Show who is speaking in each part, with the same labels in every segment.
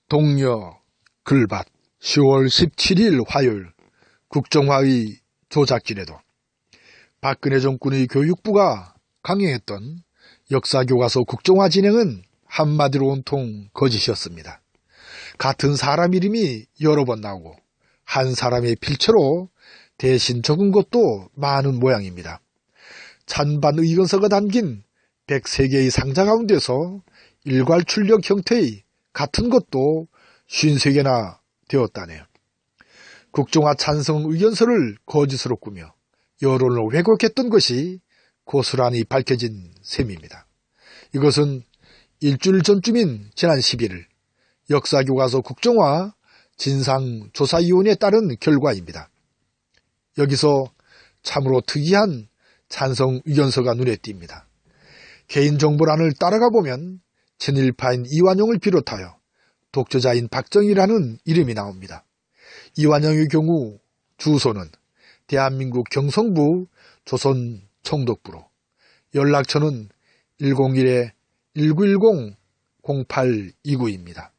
Speaker 1: 동려 글밭 10월 17일 화요일 국정화의 조작질에도 박근혜 정권의 교육부가 강행했던 역사교과서 국정화 진행은 한마디로 온통 거짓이었습니다. 같은 사람 이름이 여러 번 나오고 한 사람의 필체로 대신 적은 것도 많은 모양입니다. 찬반 의견서가 담긴 103개의 상자 가운데서 일괄 출력 형태의 같은 것도 53개나 되었다네요. 국정화 찬성 의견서를 거짓으로 꾸며 여론을 왜곡했던 것이 고스란히 밝혀진 셈입니다. 이것은 일주일 전쯤인 지난 11일 역사교과서 국정화 진상조사위원회에 따른 결과입니다. 여기서 참으로 특이한 찬성 의견서가 눈에 띕니다. 개인정보란을 따라가 보면 친일파인 이완용을 비롯하여 독재자인 박정희라는 이름이 나옵니다. 이완용의 경우 주소는 대한민국 경성부 조선 청독부로, 연락처는 101-1910-0829입니다.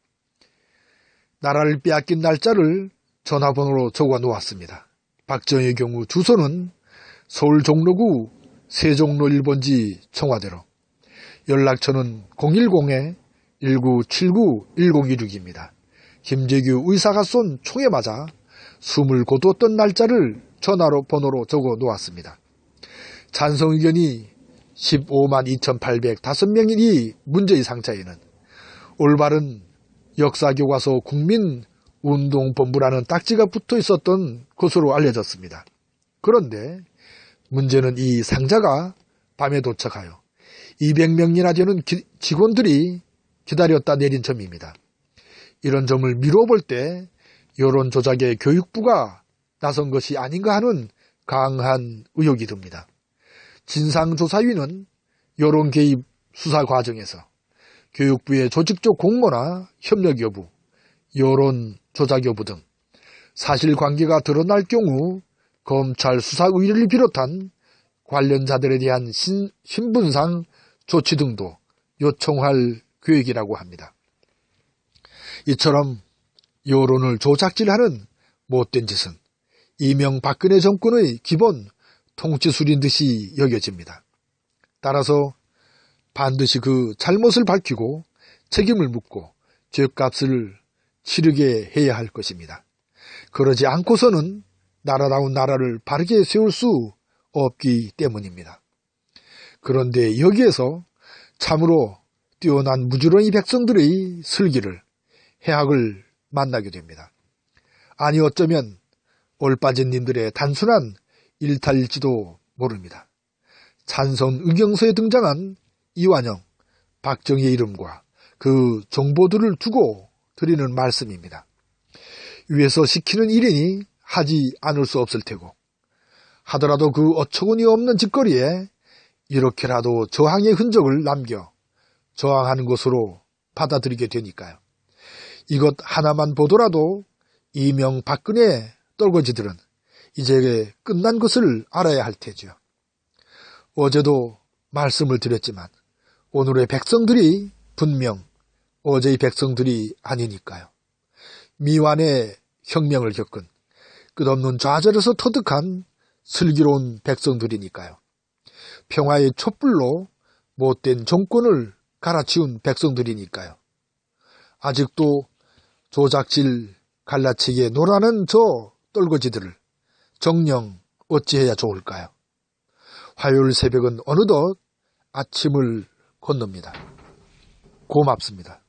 Speaker 1: 나라를 빼앗긴 날짜를 전화번호로 적어 놓았습니다. 박정희의 경우 주소는 서울 종로구 세종로 1번지 청와대로, 연락처는 010-1979-1026입니다. 김재규 의사가 쏜 총에 맞아 숨을 거두었던 날짜를 전화번호로 적어 놓았습니다. 찬성 의견이 152,805명인 이 문제의 상자에는 올바른 역사교과서 국민운동본부라는 딱지가 붙어 있었던 것으로 알려졌습니다. 그런데 문제는 이 상자가 밤에 도착하여 200명이나 되는 직원들이 기다렸다 내린 점입니다. 이런 점을 미뤄볼 때 여론조작에 교육부가 나선 것이 아닌가 하는 강한 의혹이 듭니다. 진상조사위는 여론 개입 수사 과정에서 교육부의 조직적 공모나 협력 여부, 여론 조작 여부 등 사실관계가 드러날 경우 검찰 수사 의뢰를 비롯한 관련자들에 대한 신분상 조치 등도 요청할 계획이라고 합니다. 이처럼 여론을 조작질하는 못된 짓은 이명박근혜 정권의 기본 통치술인 듯이 여겨집니다. 따라서 반드시 그 잘못을 밝히고 책임을 묻고 죄값을 치르게 해야 할 것입니다. 그러지 않고서는 나라다운 나라를 바르게 세울 수 없기 때문입니다. 그런데 여기에서 참으로 뛰어난 무지런이 백성들의 슬기를, 해악을 만나게 됩니다. 아니 어쩌면 올빠진님들의 단순한 일탈일지도 모릅니다. 찬성 의견서에 등장한 이완용, 박정희의 이름과 그 정보들을 두고 드리는 말씀입니다. 위에서 시키는 일이니 하지 않을 수 없을 테고, 하더라도 그 어처구니 없는 짓거리에 이렇게라도 저항의 흔적을 남겨 저항하는 것으로 받아들이게 되니까요. 이것 하나만 보더라도 이명박근혜 떨거지들은 이제 끝난 것을 알아야 할 테죠. 어제도 말씀을 드렸지만 오늘의 백성들이 분명 어제의 백성들이 아니니까요. 미완의 혁명을 겪은 끝없는 좌절에서 터득한 슬기로운 백성들이니까요. 평화의 촛불로 못된 정권을 갈아치운 백성들이니까요. 아직도 조작질 갈라치기에 놀아는 저 떨거지들을 정녕 어찌해야 좋을까요? 화요일 새벽은 어느덧 아침을 건넙니다. 고맙습니다.